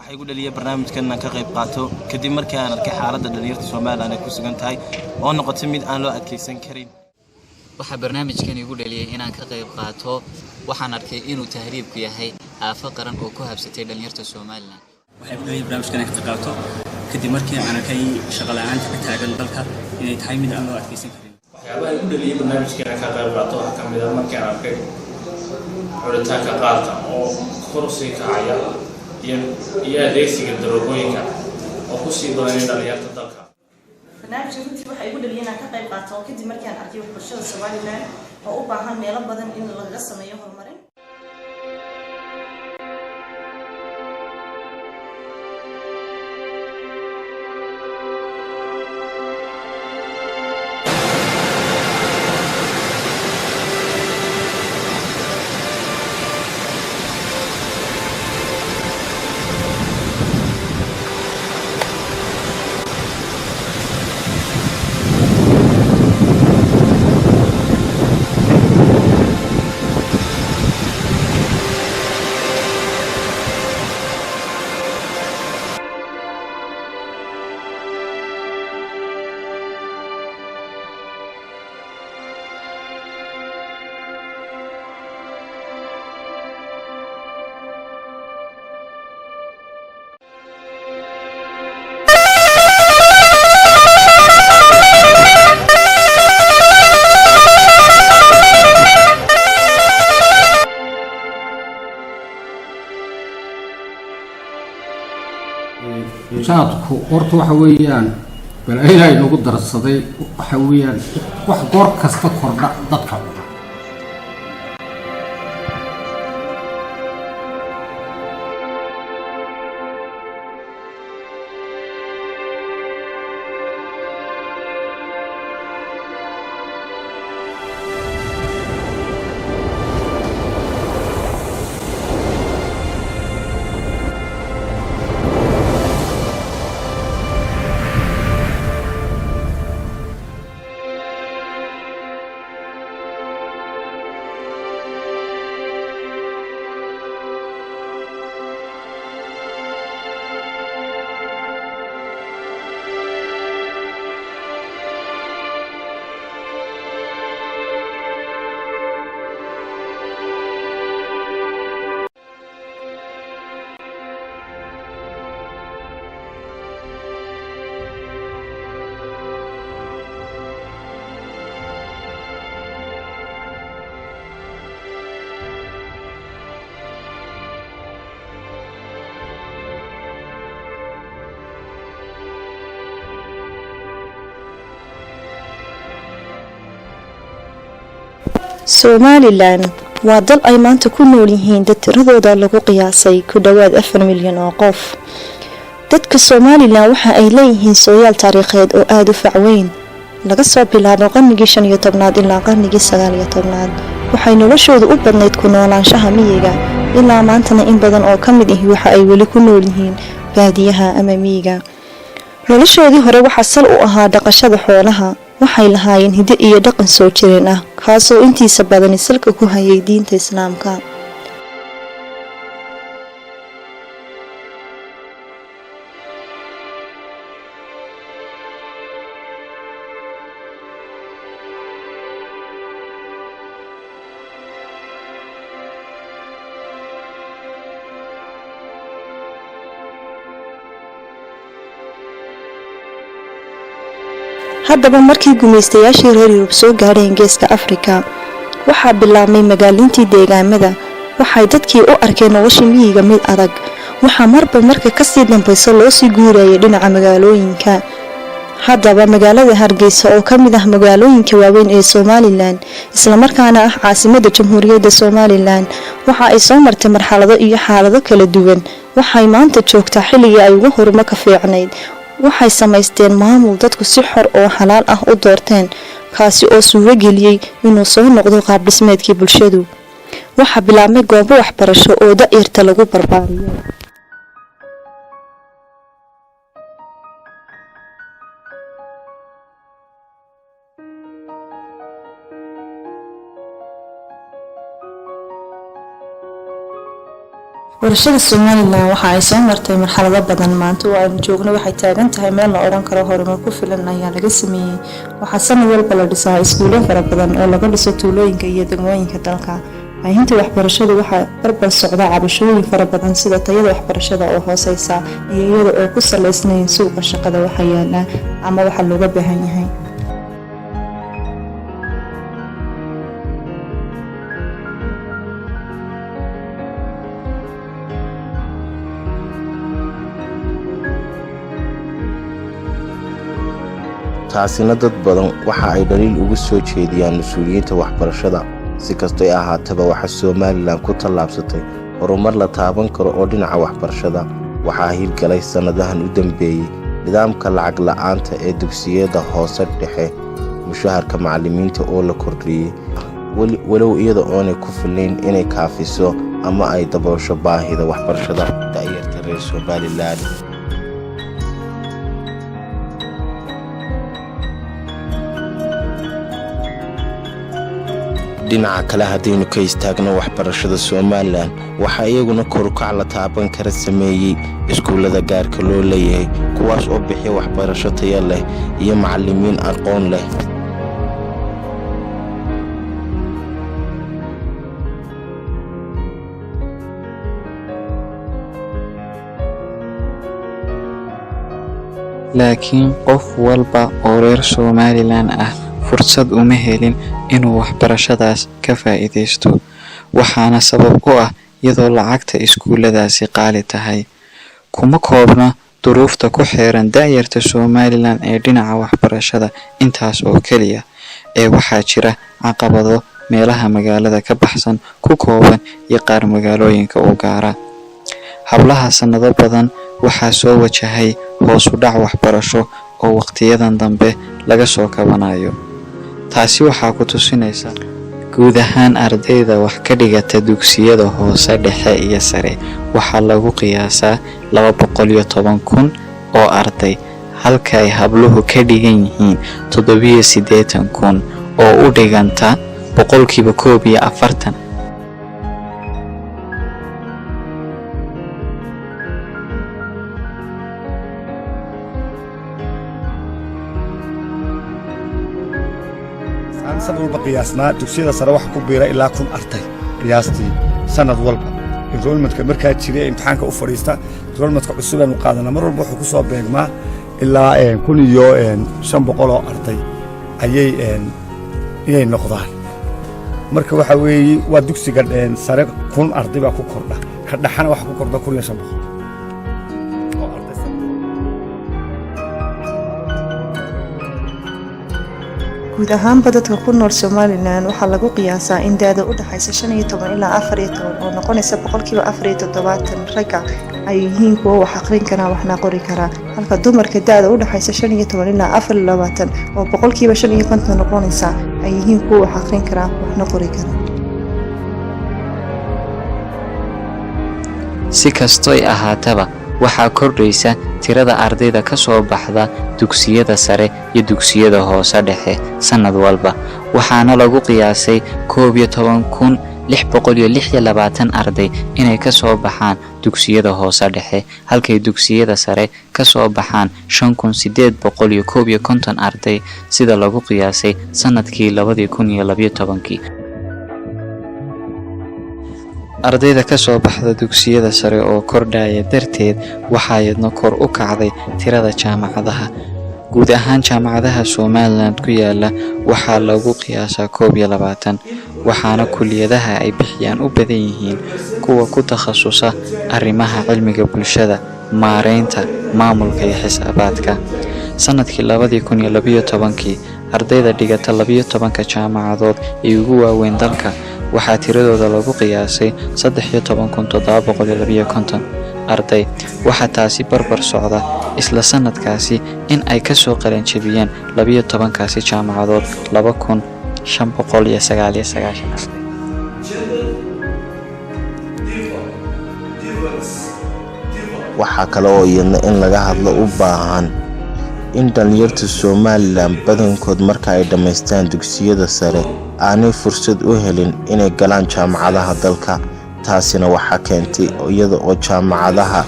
waxay igu dhaliyay barnaamijkan inaan ka qayb qaato kadib markii aan arkay xaaladda dhalinyarta Soomaaliland ay ku sugan tahay oo noqotay mid aan loo adkeysan karin. waxa barnaamijkan igu dhaliyay inaan ka qayb qaato waxaan arkay inuu tahriibku yahay aafo qaran oo ku habsatay dhalinyarta Soomaaliland. waxay ku barnaamijkan ka qayb qaato kadib markii aan arkay shaqo la'aanta ka taagan dalka inay tahay mid aan loo adkeysan karin. waxyaabaha igu dhaliyay barnaamijkan ka qayb qaato waxa kamid ah markii aan arkay xulitaanka qaadka oo kor u sii kacaya iyo adeegsiga daroogooyinka oo ku sii badanay dhalinyarta dalka. barnaamijka runtii waxa igu dhaliyay inaan ka qayb qaato kadib markii aan arkay bulshada Soomaaliland oo u baahan meelo badan in laga sameeyo horumarin. jaadku horta waxa weeyaan bal ilaahay nagu darsaday waxa weeyaan wax goor kasta kordha dadka Somaliland waa dal ay maanta ku nool yihiin dad tiradooda lagu qiyaasay ku dhawaad 4 milyan oo qof. dadka Somaliland waxa ay leeyihiin sooyaal taariikheed oo aad u facweyn laga soo bilaabo qarnigii 15aad ilaa qarnigii 19aad. waxay noloshoodu u badnayd ku noolaanshaha miyiga ilaa maantana in badan oo kamid ah waxa ay weli ku nool yihiin baadiyaha ama miyiga. noloshoodii hore waxa sal u ahaa dhaqashada xoolaha. waxay lahaayeen hidde iyo dhaqan soo jireen ah kaasoo intiisa badan salka ku hayay diinta Islaamka. haddaba markii gumaystayaashii reer Yurub soo gaareen geeska Afrika waxaa bilaabmay magaalintii deegaamada. waxay dadkii u arkeen nolosha miyiga mid adag. waxaa marba marka ka sii dambaysa loo sii guurayay dhinaca magaalooyinka. haddaba magaalada Hargeysa oo kamid ah magaalooyinka waaweyn ee Somaliland isla markaana ah caasimadda Jamhuuriyadda Somaliland waxa ay soo martay marxalado iyo xaalado kala duwan. waxay maanta joogtaa xilligii ay ugu horumar ka fiicnayd. waxay samaysteen maamul dadku si xor oo xalaal ah u doorteen kaasi oo suuro geliyay inuu soo noqdo qaab dhismeedkii bulshadu. waxa bilaabmay goobo waxbarasho oo da'yarta lagu barbaariyo. warshada Somaliland waxa ay soo martay marxalado badan maanta oo aan joogno waxay taagan tahay meel la oran karo horumar ku filan ayaa laga sameeyay waxa sanad walba la dhisaa iskuulo fara badan oo laga dhiso tuulooyinka iyo degmooyinka dalka ayinta waxbarashadu waxa barbar socda cabashooyin fara badan sida tayada waxbarashada oo hooseysa iyo iyada oo ku saleysnayn suuqa shaqada waxa yaala ama waxa looga baahan yahay taasina dad badan waxa ay dhaliil ugu soo jeediyaan mas'uuliyiinta waxbarashada si kastoo ay ahaataba waxa Somaliland ku tallaabsatay horumar la taaban karo oo dhinaca waxbarashada waxa hirgalay sanadahan u dambeeyay nidaamka lacag la'aanta ee dugsiyada hoose dhexe mushaharka macallimiinta oo la kordhiyay walow iyada oo ay ku filayn inay kaafiso ama ay daboosho baahida waxbarashada da'yarta reer Somaliland dhinaca kale haddaynu ka istaagno waxbarashada Somaliland waxa iyaguna kor u kac la taaban kara sameeyay iskuulada gaarka loo leeyahay kuwaas oo bixiya waxbarasho tayo leh iyo macallimiin aqoon leh laakiin qof walba oo reer Somaliland ah fursad uma helin inuu waxbarashadaas ka faa'iideysto waxaana sabab u ah iyadoo lacagta iskuuladaasi qaali tahay kuma koobna duruufta ku xeeran da'yarta Somaliland ee dhinaca waxbarashada intaas oo kaliya ee waxaa jira caqabado meelaha magaalada ka baxsan ku kooban iyo qaar magaalooyinka u gaara hablaha sanado badan waxaa soo wajahay hoos u dhac waxbarasho oo waqtiyadan dambe laga soo kabanayo taasi waxaa ku tusinaysa guud ahaan ardayda wax ka dhigata dugsiyada hoose dhexe iyo sare waxaa lagu qiyaasaa 210,000 oo arday halka ay habluhu ka dhigan yihiin 87,000 oo u dhiganta 41%. sanad walba qiyaasnaa dugsiyada sare waxa ku biira ilaa 1,000 arday qiyaastii sanad walba enrollmentka markaa jiray imtixaanka u fadhiista enrollmentka cusub aanu qaadanaa mar walba wuxuu ku soo beegmaa ilaa 1,500 oo arday ayay noqdaan marka waxa weeye waa dugsiga sare 1,000 arday baa ku kordha ka dhaxana waxa ku kordha 1,500 guud ahaanba dadka ku nool Somaliland waxaa lagu qiyaasaa in da'da u dhaxaysa 15 ilaa 14 oo noqonaysa 47% ragga ay yihiin kuwa wax aqrin kara waxna qori kara halka dumarka da'da u dhaxaysa 15 ilaa 24 oo 55% noqonaysa ay yihiin kuwa wax aqrin kara waxna qori kara si kastoo ahaataba waxaa kordhaysa tirada ardayda ka soo baxda dugsiyada sare iyo dugsiyada hoose dhexe sanad walba waxaana lagu qiyaasay 11,626 arday inay ka soo baxaan dugsiyada hoose dhexe halkay dugsiyada sare ka soo baxaan 5,851 arday sida lagu qiyaasay sanadkii 2012. ardayda ka soo baxda dugsiyada sare oo kordhaya darteed waxaa iyadna kor u kacday tirada jaamacadaha guud ahaan jaamacadaha Somaliland ku yaala waxaa lagu qiyaasaa 21 waxaana kulliyadaha ay bixiyaan u badan yihiin kuwa ku takhasusa arrimaha cilmiga bulshada maareynta maamulka iyo xisaabaadka sanadkii 2012 ardayda dhigata 12 jaamacadood ee ugu waaweyn dalka waxaa tiradooda lagu qiyaasay 13,752 arday waxaa taasi barbar socda isla sanadkaasi in ay ka soo qalin jabiyeen 12 kaasi jaamacadood 2,599 arday waxaa kale oo iyadna in laga hadlo u baahan in dhalinyarta Somaliland badankood marka ay dhameystaan dugsiyada sare aanay fursad u helin inay galaan jaamacadaha dalka taasina waxaa keentay iyada oo jaamacadaha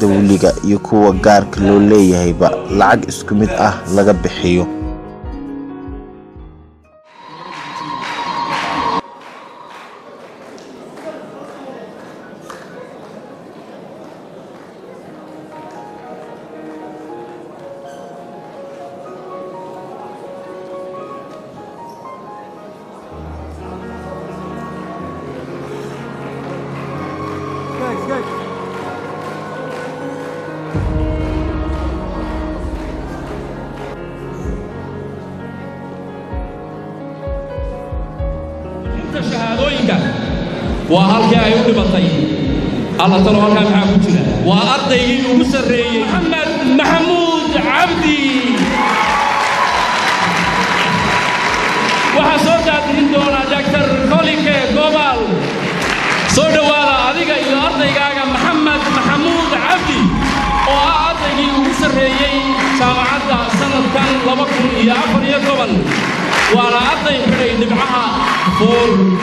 dawliga iyo kuwa gaarka loo leeyahayba lacag isku mid ah laga bixiyo. وهالكي أيوة بطي الله تعالى هالكي معكم كذا وأرضي ومسري محمد محمود عبدي وحصلت هندونا دكتور كوليك جوبال صود ولا أذيك إلى أرضي جاء محمد محمود عبدي وأرضي ومسري سامعت سنة كان لبكم يا أخوي جوبال ولا أرضي بريد معها فور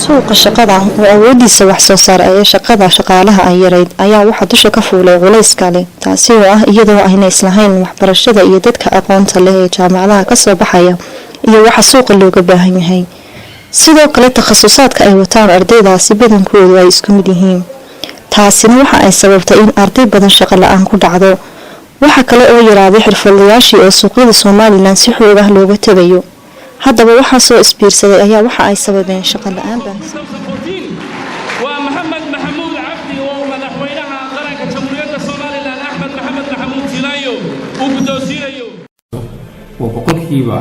suuqa shaqada oo awoodiisa wax soo saar ee shaqada shaqaalaha ay yareyd ayaa waxa dusha ka fuulay culays kale taasi oo ah iyadoo ayna islahayn waxbarashada iyo dadka aqoonta leh ee jaamacadaha ka soo baxaya iyo waxa suuqa looga baahan yahay sidoo kale takhasusaadka ay wataan ardaydaasi badankoodu ay isku mid yihiin taasina waxa ay sababtay in arday badan shaqo la'aan ku dhacdo waxa kale oo yaraaday xirfadlayaashii oo suuqyada Soomaaliland si xoog ah looga tagayo haddaba waxa soo isbiirsaday ayaa waxa ay sababeen shaqo la'aan ومحمد محمود عبدي ومدحوينها قرنك جمهورية Soomaaliland أحمد محمد محمود سيلايو وقدوسيريو وبقول كيبا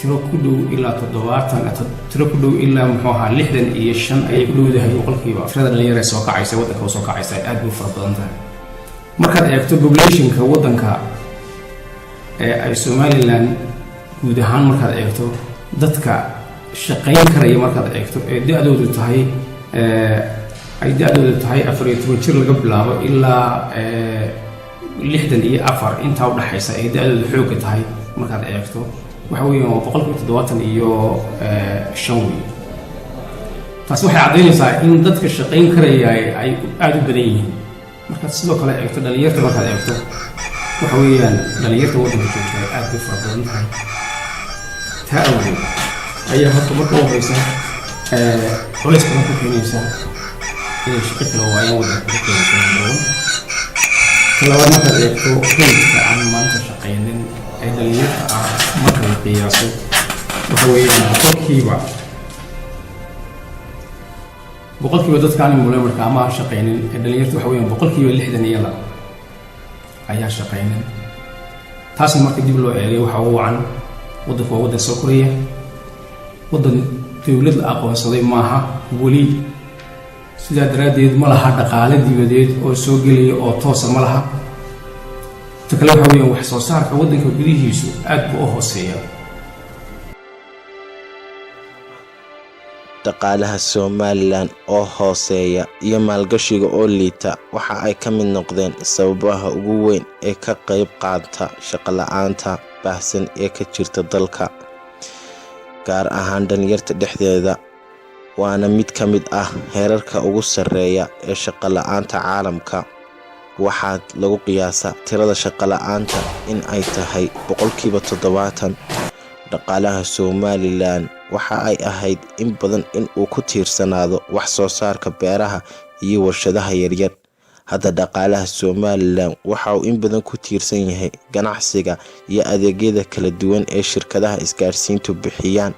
tiro ku dhow ilaa 70 tiro ku dhow ilaa muxuu 65 ay ku dhowdahay boqolkiiba tirada dhalinyarada soo kacaysa wadanka soo kacaysa aad u fara badan tahay markaad eegto populationka wadanka ay Soomaaliland guud ahaan markaad eegto dadka shaqayn karaya markaad eegto ee da'doodu tahay ay da'doodu tahay 14 jir laga bilaabo ilaa 64 inta u dhaxaysa ay da'doodu xoog tahay markaad eegto waxa weeyaan boqolkiiba 70 iyo 5 taas waxay cadeynaysaa in dadka shaqayn karaya ay aad u badan yihiin markaad sidoo kale eegto dhalinyarta markaad eegto waxa weeyaan dhalinyarta wadanka joogta aad u fara badan tahay taawil ayaa horta marka u horeysa culays badan ku keenaysa inay shaqo kale waayaan wadanka ku keenaysa talabaad markaad eegto dadka aan maanta shaqaynin ee dhalinyarta ah marka la qiyaaso waxa weeyaan boqolkiiba dadkaan mulay marka ama shaqaynin ee dhalinyarta waxa weeyaan boqolkiiba 60 ayaa shaqaynin taasna marka dib loo eegay waxa uu wacan wadanku waa wadan soo koraya wadan dawlad la aqoonsaday maaha weli sidaa daraadeed ma laha dhaqaale dibadeed oo soo gelaya oo toosa ma laha takale waxa weeyaan wax soo saarka wadanka gudihiisu aad buu u hooseeyaa dhaqaalaha Soomaaliland oo hooseeya iyo maalgashiga oo liita waxa ay ka mid noqdeen sababaha ugu weyn ee ka qayb qaata shaqo la'aanta baahsan ee ka jirta dalka gaar ahaan dhalinyarta dhexdeeda waana mid ka mid ah heerarka ugu sareeya ee shaqo la'aanta caalamka waxaa lagu qiyaasaa tirada shaqo la'aanta in ay tahay boqolkiiba 70 dhaqaalaha Soomaaliland waxa ay ahayd in badan in uu ku tiirsanaado wax soo saarka beeraha iyo warshadaha yaryar hadda dhaqaalaha Soomaaliland waxa uu in badan ku tiirsan yahay ganacsiga iyo adeegyada kala duwan ee shirkadaha isgaarsiintu bixiyaan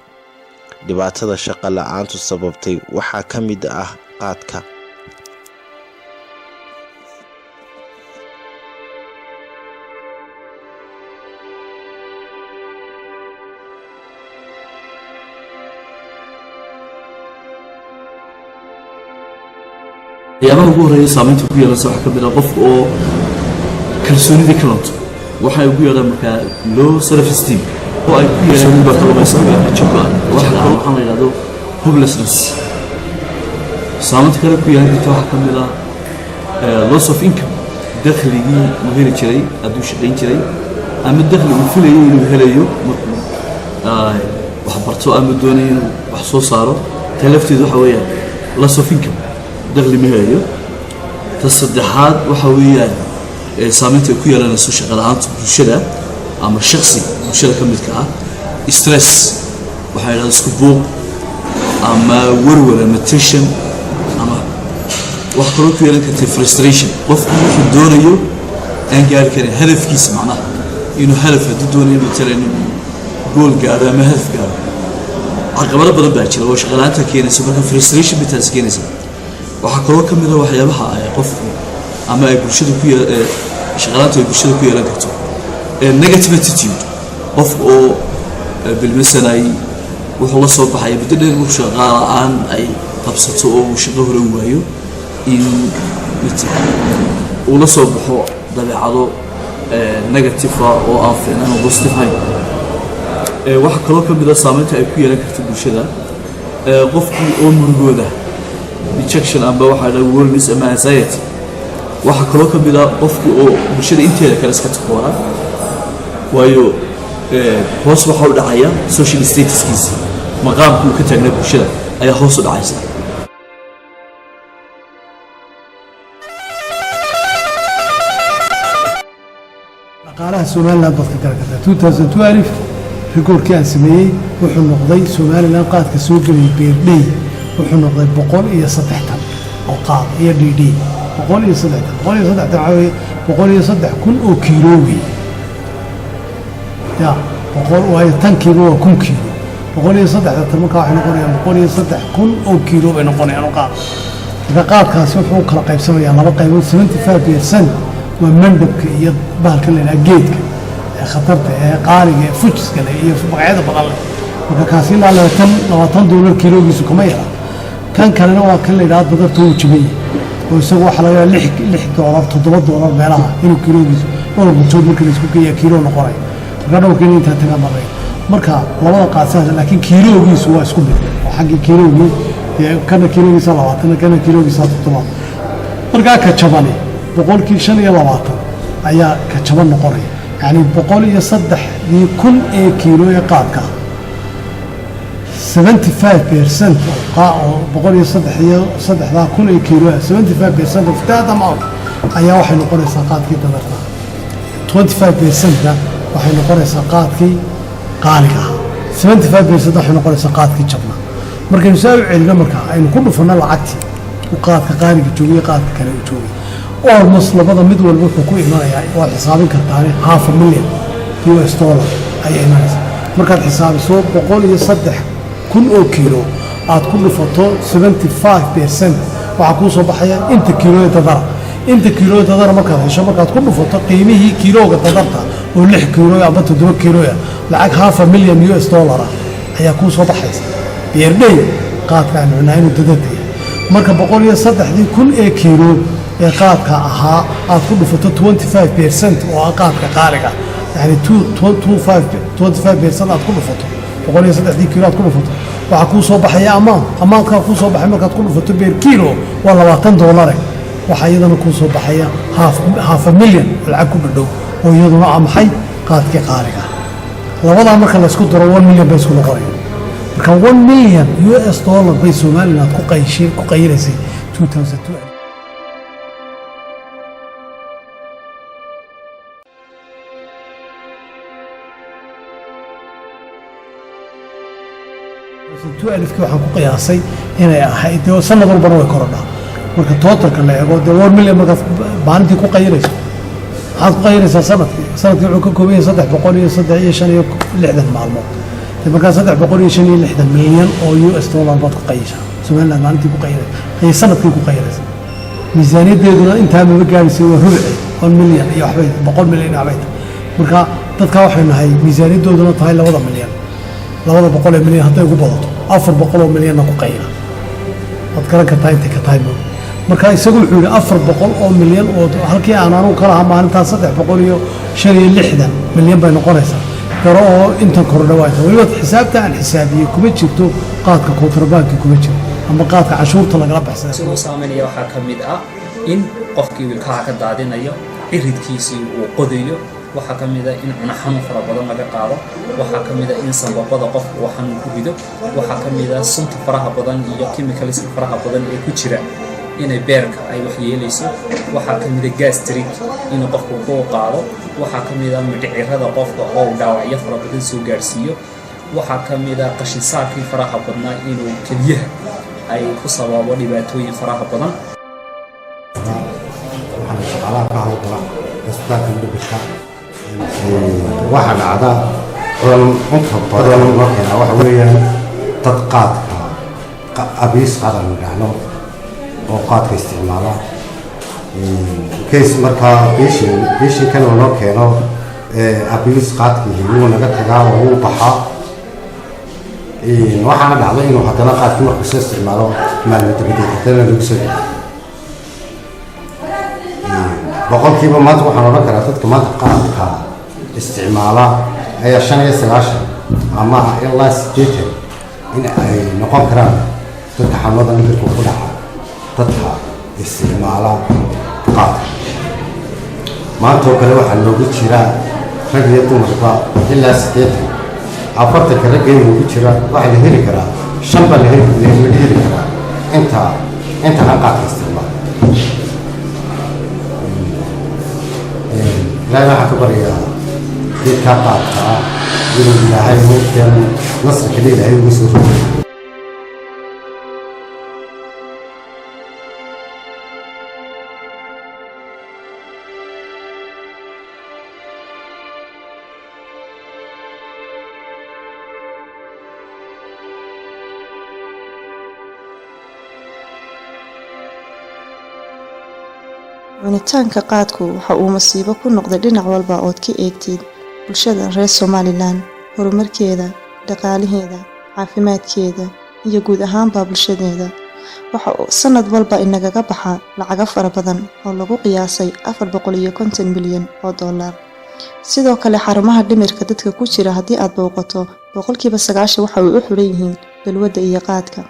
dhibaatada shaqo la'aantu sababtay waxa ka mid ah qaadka waxyaabaha ugu horreeya saamaynta ku yeelanaysa waxaa ka mid ah qofka oo kalsoonidii ka lunto waxa ay ugu yeedhaan markaa low self esteem oo ay ku yeelaan waxaa la yidhahdo hopelessness saamaynta kale ku yeelan karta waxaa ka mid ah loss of income dakhligii uu heli jiray hadduu shaqayn jiray ama dakhli uu filayo inuu helayo markuu wax barto ama doonayo inuu wax soo saaro ta lafteedu waxa weeyaan loss of income dakhli ma helayo ta saddexaad waxa weeyaan saamaynta ay ku yeelanayso shaqo la'aanta bulshada ama shakhsi bulshada ka midka ah stress waxaa yidhahda isku buuq ama warwar ama tension ama wax kaloo ku yeelan karta frustration qofku wuxuu doonayo aan gaari karin hadafkiisa macnaha inuu hadaf hadduu doonayo matalan gool gaaro ama hadaf gaaro caqabado badan baa jira oo shaqo la'aanta keenaysa marka frustration bitaas keenaysa waxaa kaloo ka mid ah waxyaabaha ay qofku ama ay bulshada ku shaqo la'aanta ay bulshada ku yeelan karto negative attitude qofku oo bilmasanay wuxuu la soo baxay muddo dheer uu shaqo la'aan ay qabsato oo uu shaqo hore waayo in uu la soo baxo dabeecado negative oo aan fiicnayn oo positive ahayn waxa kaloo ka mid ah saamaynta ay ku yeelan karto bulshada qofkii oo murugooda rejection amba waxaa la worries ama anxiety waxa kaloo ka mid ah qofkii oo bulshada inteeda kale iska takoora waayo hoos waxa u dhacaya social statuskiisa maqaamka uu ka taagnaa bulshada ayaa hoos u dhacaysa dhaqaalaha Soomaaliland dadka kala kala 2012 rikoorkii aan sameeyay wuxuu noqday Soomaaliland qaadka soo galay beerdey wuxuu noqday 103 tan oo qaad iyo DD 103 kun oo kiilo weey ya 100 way tan kiilo waa 1 kiilo 103 tan marka waxay noqonayaan 103 kun oo kiilo bay noqonayaan qaad qaadkaas wuxuu kala qaybsanayaa laba qaybood 75% waa mandabka iyo bahalka la yiraahdo geedka ee khatarta ee qaaliga ee fujiska leh iyo magacyada badan marka kaasi ilaa $20 kiiloogiisu kuma yara kan kalena waa kan la yiraahdo badarta uu jibay oo isagu waxa laga $6 $7 meelaha inuu kiiloogiisu oo muujin marka la isku geeyo kiilo noqonay marka dhowrkii inta taga maray marka labada qaadsan laakiin kiiloogiisu waa isku mid oo xagga kiiloogi kana kiiloogiisa 20 kana kiiloogiisa 7 marka ka jabani boqolkii 25 ayaa ka jaban noqonay yani 103 kun ee kiilo ee qaadka 75% oo 103 kun ee kiilo 75% of that amount ayaa waxay noqonaysaa qaadkii dadarta 25% waxay noqonaysaa qaadkii qaaliga 75% waxay noqonaysaa qaadkii jabna markaynu soo celino marka aynu ku dhufano lacagtii qaadka qaaliga joogay qaadka kale u joogay almost labada mid walba wuxuu ku imanayaa waa xisaabin kartaa $500,000 ayay imanaysaa markaad xisaabiso 103 kun oo kiilo aad ku dhufato 75% waxaa kuu soo baxaya inta kiilo ee dadara inta kiilo ee dadara markaad hesho markaad ku dhufato qiimihii kiilooga dadarta oo 6 kiilo ama 7 kiilo lacag $500,000 ayaa kuu soo baxaysa beerdey qaadka aan cunaa inuu dadarta marka 103 kun ee kiilo ee qaadka ahaa aad ku dhufato 25% oo qaadka qaaliga yani 25% aad ku dhufato 103 kiilo aad ku dhufato waxa ku soo baxaya amaanka ku soo baxay markaad ku dhufato beer kiilo waa $20 waxa iyadana ku soo baxaya $500,000 lacag ku dhadhow oo iyaduna amaxay qaadka qaaliga labada marka la isku daro $1 million bay isku noqonayaan marka $1 million bay Soomaaliland ku qayraysay 2012 2012 waxaan ku qiyaasay inay ahayd sanad walba way korodhaa marka totalka la eego $1 million marka maalintii ku qayrayso waxaad ku qayraysaa sanadkii wuxuu ka kooban yahay $365 maalmood marka $365 milyan oo $1 baad ku qayraysaa Soomaaliland maalintii ku qayraysaa sanadkii ku qayraysaa miisaaniyadeeduna intaa ma gaaraysa waa rubuci $1 million iyo waxbay $100 million waxbay marka dadka waxay nahay miisaaniyadooduna tahay $2 milyan $200 milyan hadday ugu badato $400 milyan ku qayra wad kala ka tahay inta ka tahay marka isagu wuxuu yiri $400 milyan oo halkii aan anu kala ahaa maalinta $365 milyan bay noqonaysaa garo oo inta kordha waa waliba xisaabta aan xisaabiyo kuma jirto qaadka kontrabaanka kuma jiro ama qaadka cashuurta lagala baxsada sidoo saameynaya waxaa ka mid ah in qofkii wilkaha ka daadinayo ciridkiisii uu qodayo waxaa ka mid ah in cuna xanuun fara badan laga qaado waxaa ka mid ah in sanbabada qofku uu xanuun ku rido waxaa ka mid ah sunta faraha badan iyo chemicalska faraha badan ee ku jira inay beerka ay wax yeelayso waxaa ka mid ah gastric inuu qofku ku qaado waxaa ka mid ah midhicirada qofka oo dhaawacyo fara badan soo gaarsiiyo waxaa ka mid ah qashin saarkii faraha badnaa inuu keliyaha ay ku sababo dhibaatooyin faraha badan waxaa dhacda inta badan markaa waxa weeyaan dad qaadka abiis qaada la dhahno oo qaadka isticmaala case markaa bishinkan loo keeno abiis qaadkii wuu naga tagaa oo wuu baxaa waxaana dhacda inuu haddana qaadkii markuu soo isticmaalo maalmo dabadeed haddana lagu soo celiyo boqolkiiba maanta waxaan odhan karaa dadka maanta qaadka isticmaala ayaa 95 ama ilaa 80 in ay noqon karaan dadka xanuunada dhimirka ku dhaca dadka isticmaala qaadka maanta oo kale waxaa loogu jiraa rag iyo dumarba ilaa 80 afartanka ragga loogu jira waxaa la heli karaa 5 baa la heli karaa inta aan qaadka isticmaala لا راح كبريا في كاقات يقول لها هاي ممكن نصر كليل هاي ويصير cunitaanka qaadku waxa uu masiibo ku noqday dhinac walba ood ka eegtid bulshada reer Somaliland horumarkeeda dhaqaalaheeda caafimaadkeeda iyo guud ahaanba bulshadeeda waxa uu sanad walba inagaga baxa lacag fara badan oo lagu qiyaasay 450 milyan oo dollar sidoo kale xarumaha dhimirka dadka ku jira hadii aad booqato 90% waxa ay u xiran yihiin balwada iyo qaadka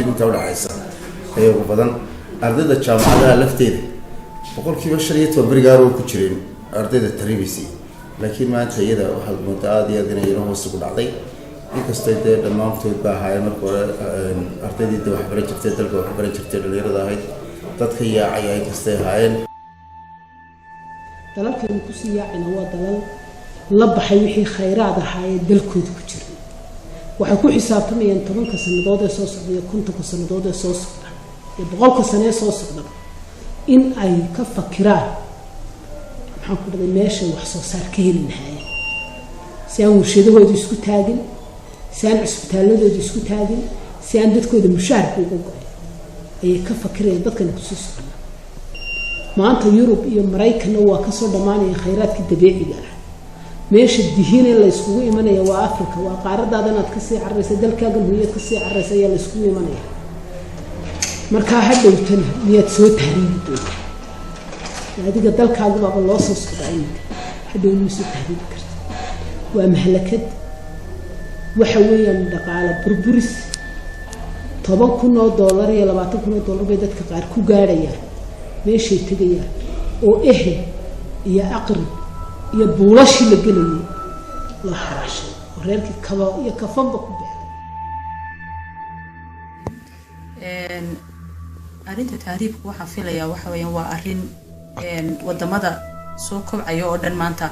inta udhaxaysa ayay ugu badan ardayda jaamacadaha lafteeda boqolkiiba 15 berigaar oo ku jireen ardayda tariibisi laakiin maanta iyada waxaad moodaa aad iyo aad inay hoos ugu dhacday inkastoo ay dhammaantood baa ahaayeen marka hore ardaydii wax baran jirtay dalka wax baran jirtay dhalinyarada ahayd dadka yaacay ay kastay ahaayeen dalalkan ku sii yaacina waa dalal la baxay wixii khayraad ahaayeen dalkooda ku jira waxay ku xisaabtamayaan 10 sanadood ee soo socda 50 sanadood ee soo socda iyo 100 sano ee soo socda in ay ka fakiraan maxaan ku dhaday meesha wax soo saar ka heli lahaayeen si aan warshadahooda isku taagin si aan isbitaaladooda isku taagin si aan dadkooda mushaharka uga go'in ayay ka fakirayaan dadkan ku soo socda maanta Yurub iyo Mareykanna waa ka soo dhamaanaya khayraadka dabiiciga ah meesha dihiin la iskugu imanaya waa Afrika waa qaaradaadana aad ka sii carraysa dalkaaga hooyad ka sii carraysa ayaa la iskugu imanaya marka hadhowtan niyad soo tahriibi doonto adiga dalkaaga baa loo soo socdaa hadhow ma soo tahriibi karto waa mahlakad waxa weeyaan dhaqaale burburis $10,000 iyo $20,000 bay dadka qaar ku gaarayaan meeshay tagayaan oo ehel iyo aqri iyo buulashi la gelayay la xaraashay reerkii kaba iyo kafanba ku baxay arinta taariifku waxa filayaa waxa weeyaan waa arin wadamada soo kobcaya oo dhan maanta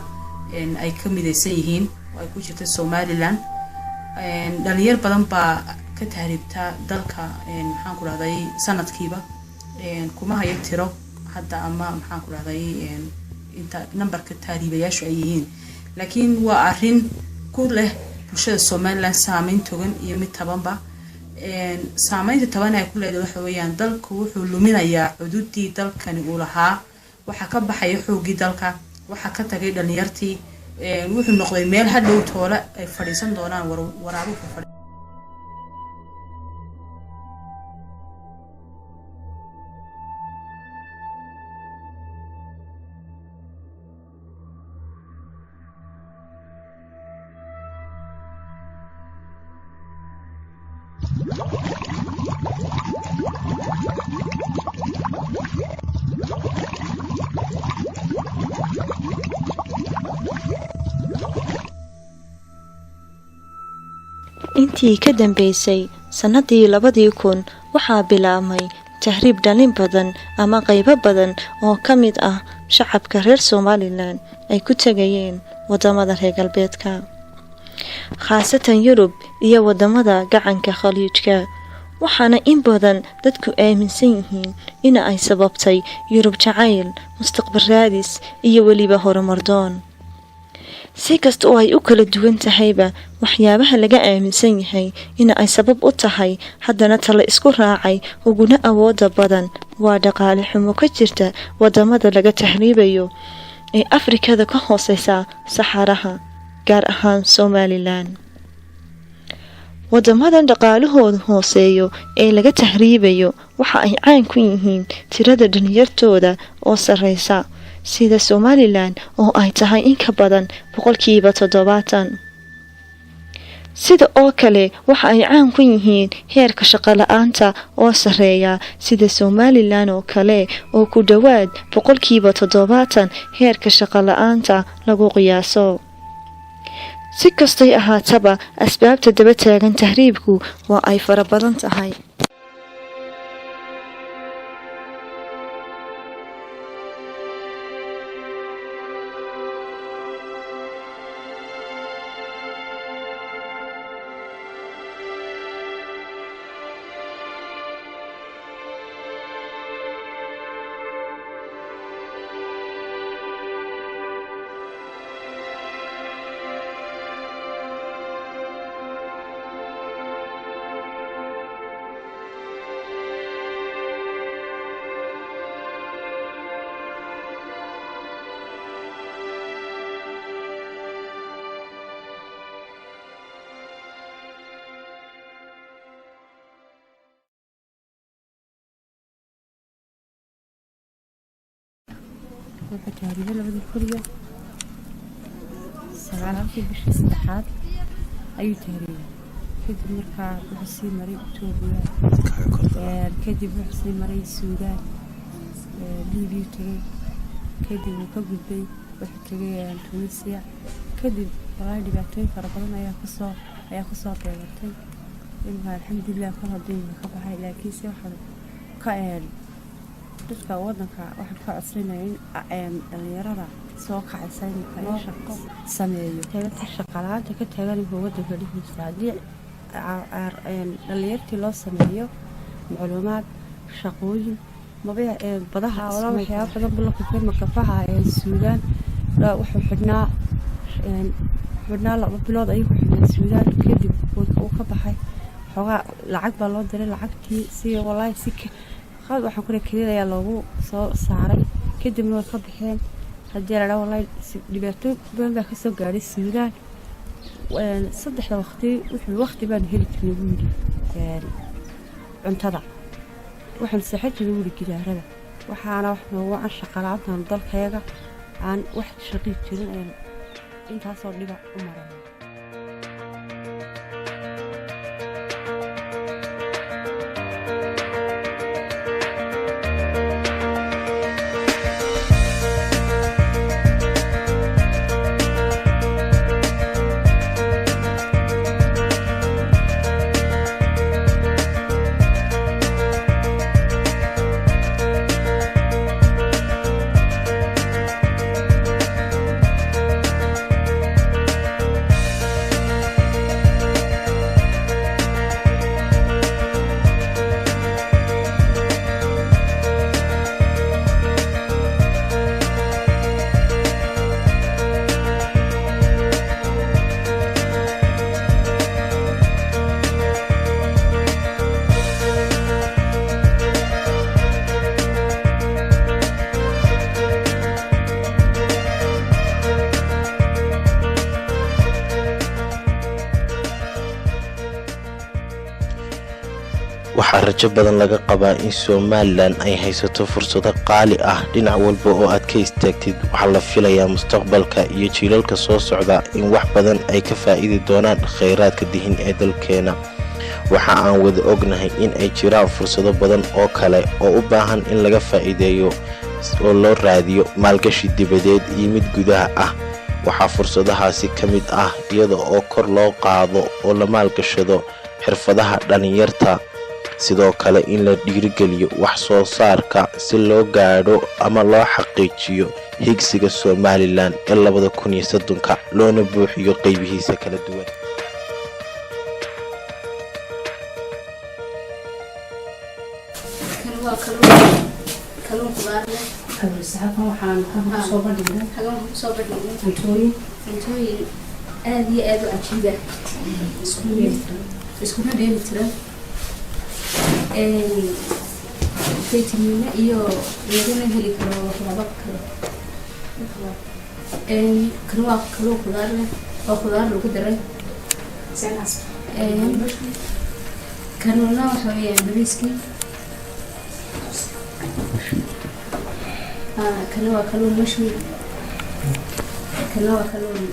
ay ka midaysan yihiin oo ay ku jirto Somaliland dhalinyar badan baa ka taariibta dalka maxaan ku raadayay sanadkiiba kuma hayo tiro hadda ama maxaan ku raadayay inta numberka taariibayaashu ay yihiin laakiin waa arin ku leh bulshada Somaliland saameyn togan iyo mid tabanba saameynta taban ay ku leedahay waxa weeyaan dalku wuxuu luminayaa xuduudii dalkani uu lahaa waxa ka baxay xoogii dalka waxa ka tagay dhalinyartii wuxuu noqday meel hadhow toole ay fadhiisan doonaan waraabuhu intii ka dambeysay sanadii 2000 waxaa bilaabmay tahriib dhalin badan ama qaybo badan oo ka mid ah shacabka reer Somaliland ay ku tagayeen wadamada reer galbeedka khaasatan Yurub iyo wadamada gacanka Khaliijka waxaana in badan dadku aaminsan yihiin in ay sababtay Yurub jacayl mustaqbal raadis iyo waliba horumar doon si kasta oo ay u kala duwan tahayba waxyaabaha laga aaminsan yahay in ay sabab u tahay haddana tala isku raacay uguna awooda badan waa dhaqaale xumo ka jirta wadamada laga tahriibayo ee Afrikada ka hooseysa Saxaraha gaar ahaan Somaliland wadamadan dhaqaalahoodu hooseeyo ee laga tahriibayo waxa ay caan ku yihiin tirada dhalinyartooda oo sareysa sida Somaliland oo ay tahay in ka badan 70%. sida oo kale waxa ay caan ku yihiin heerka shaqo la'aanta oo sareeya sida Somaliland oo kale oo ku dhawaad 70% heerka shaqo la'aanta lagu qiyaaso si kastay ahaataba asbaabta daba taagan tahriibku waa ay fara badan tahay تهريب لبدي كوريا سبعة في بشر سدحات أي تهريب كدب مركا بحسي مريض توبيا كدب بحسي مريض السودان ليبيا تري كدب وكبد بي وحكي تونسيا كدب والله دبعتين فربنا يا خصو قيمتي إنها الحمد لله كل هالدين خبها لكن سيحل كأن dadka wadanka waxa ka codsanayeen dhalinyarada soo kacaysa in ay shaqo sameeyo taybta shaqalaanta ka tagan wadanka dhexdiisa hadii dhalinyartii loo sameeyo macluumaad shaqooyin mabaya badaha wala waxyaabo badan buu ka fahmi kafaha Suudaan wuxuu xidhnaa laba bilood ayuu xidhnaa Suudaan kadib uu ka baxay xogaa lacag baa loo diray lacagtii si wallahi si قاد waxaan ku reekay ayaa loogu soo saaray kadibna way ka bixeen hadii la wallahi dhibaato badan baa ka soo gaaray Suudaan saddexda waqti baan heli jirnay wiili cuntada waxaan saxay jirnay wiili gidaarada waxaana wax noogu aan shaqalaantan dalkayga aan wax shaqo jirin intaas oo dhiba u maray waxaa rajo badan laga qabaa in Somaliland ay haysato fursado qaali ah dhinac walba oo aad ka istaagtid. waxaa la filayaa mustaqbalka iyo jiilalka soo socda in wax badan ay ka faa'iidi doonaan kheyraadka dihin ee dalkeena. waxa aan wada ognahay in ay jiraan fursado badan oo kale oo u baahan in laga faa'iideeyo oo loo raadiyo maalgashi dibadeed iyo mid gudaha ah. waxaa fursadahaasi ka mid ah iyada oo kor loo qaado oo la maalgashado xirfadaha dhalinyarta, sidoo kale in la dhiirigeliyo wax soo saarka si loo gaadho ama loo xaqiijiyo higsiga Somaliland ee 2030 loona buuxiyo qaybihiisa kala duwan. kalluun khudaar leh halkan waxaan soo bandhignay cuntooyin aad iyo aad u cajiib ah iskuna dheeli tiran faytamiino iyo lagana heli karo waxyaabo kale. kan waa kalluun khudaar leh oo khudaar lagu daray. kanuna waxa weeyaan bariiskii. kan waa kalluun mashwi. kan waa kalluun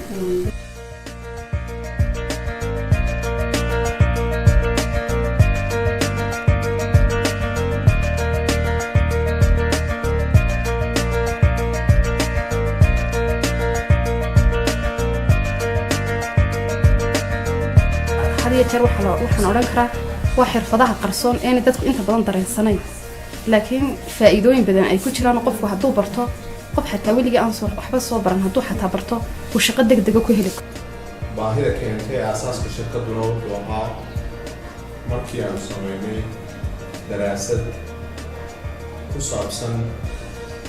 jeer waxaan oran karaa waa xirfadaha qarsoon ee dadku inta badan dareensanay laakiin faa'iidooyin badan ay ku jiraan qofku hadduu barto qof xataa weligii aan waxba soo baran hadduu xataa barto uu shaqo degdeg ku heli karo. baahida keentay aasaaska shirkaduna wuxuu ahaa markii aan sameynay daraasad ku saabsan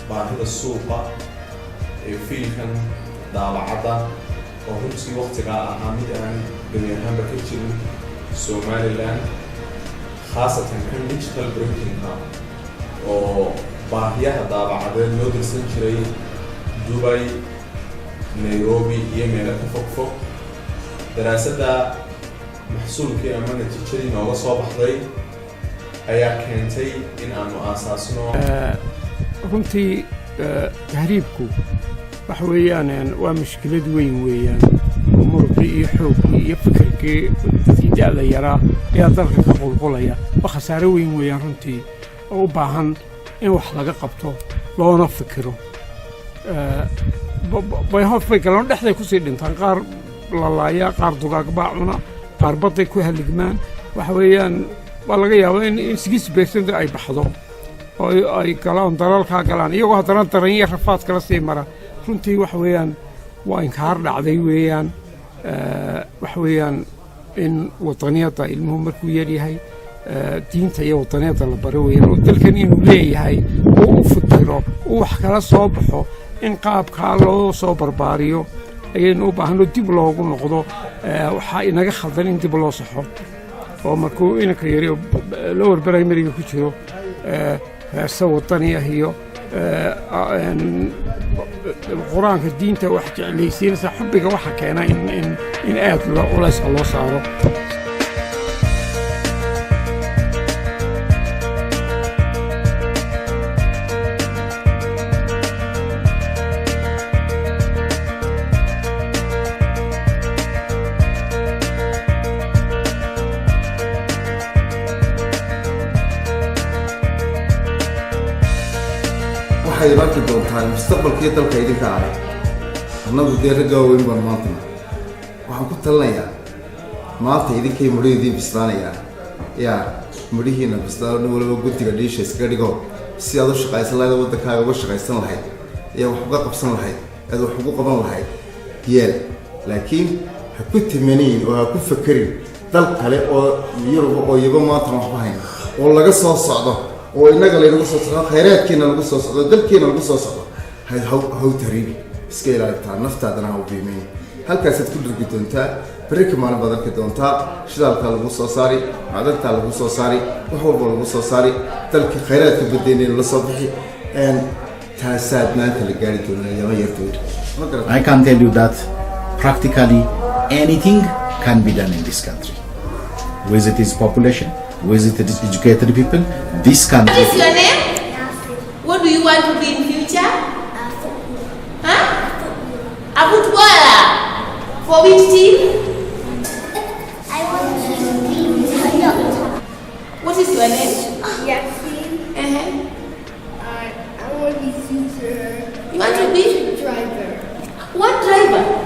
baahida suuqa ee fiilkan daabacadda oo runtii waqtigaa ahaa mid aan gebi ahaanba ka jirin Somaliland, khaasatan kan digital printing-ka oo baahiyaha daabacadeed loo dirsan jiray Dubai, Nairobi iyo meelo ka fogfog. daraasadda maxsuulkii ama natiijadii nooga soo baxday ayaa keentay in aanu aasaasno. runtii tahriibku waxa weeyaan waa mushkilad weyn weeyaan. muruqii iyo xoogii iyo fikirkii da'da yaraa ayaa dalka ka qulqulaya. waa khasaare weyn weeyaan runtii oo u baahan in wax laga qabto loona fikiro. bayhof bay galaan dhexday kusii dhintaan, qaar lalaaya, qaar dugaag baa cuna, qaar badday ku haligmaan. waxa weeyaan waa laga yaabaa in 6% ay baxdo oo ay galaan dalalkaa galaan iyagoo haddana daranya rafaad kala sii mara. runtii waxa weeyaan waa inkaar dhacday weeyaan. waxa weeyaan in wadaniyadda ilmuhu markuu yaryahay diinta iyo wadaniyadda la baro weeyaan oo dalkan inuu leeyahay uu u fikiro uu wax kala soo baxo in qaabkaa loo soo barbaariyo ayaynu u baahno dib loogu noqdo. waxaa inaga khaldan in dib loo saxo oo markuu inanka yari lower primary ku jiro heesa wadani ah iyo quraanka diinta wax jeclaysiinaysa xubbiga waxa keena in aad culayska loo saaro. waxay marki doontaan mustaqbalkii dalka idinka arag annagu dee ragga waaweyn baan maantana waxaan ku talinayaa maanta idinkay mudhahiidiin bislaanayaa yaa mudhihiina bislaano nin waliba guntiga dhiisha iskaga dhigo si aad u shaqaysan lahayd waddankaaga uga shaqaysan lahayd ee wax uga qabsan lahayd eed wax ugu qaban lahayd yeel. laakiin ha ku timaniin oo ha ku fakerin dal kale oo Yurub oo iyago maantana waxba hayn oo laga soo socdo oo inaga laynagu soo socdo khayraadkiina lagu soo socdo dalkiina lagu soo socdo haw tariibi iska ilaalitaa naftaadana ha u qiimeyn. halkaasaad ku dhirgi doontaa berri ka maalin baad arki doontaa shidaalkaa lagu soo saari, macdantaa lagu soo saari, wax walba lagu soo saari, dalka khayraadka badeynayna la soo bixi. taasaad maanta la gaari doonaa yama yartooda. I can tell you that practically anything can be done in this country with its population. visited educated people. This country. What is your name? What do you want to be in future? Huh? A footballer. For which team? What is your name? Yasin. I want to be teacher. You want to be? Driver. What driver?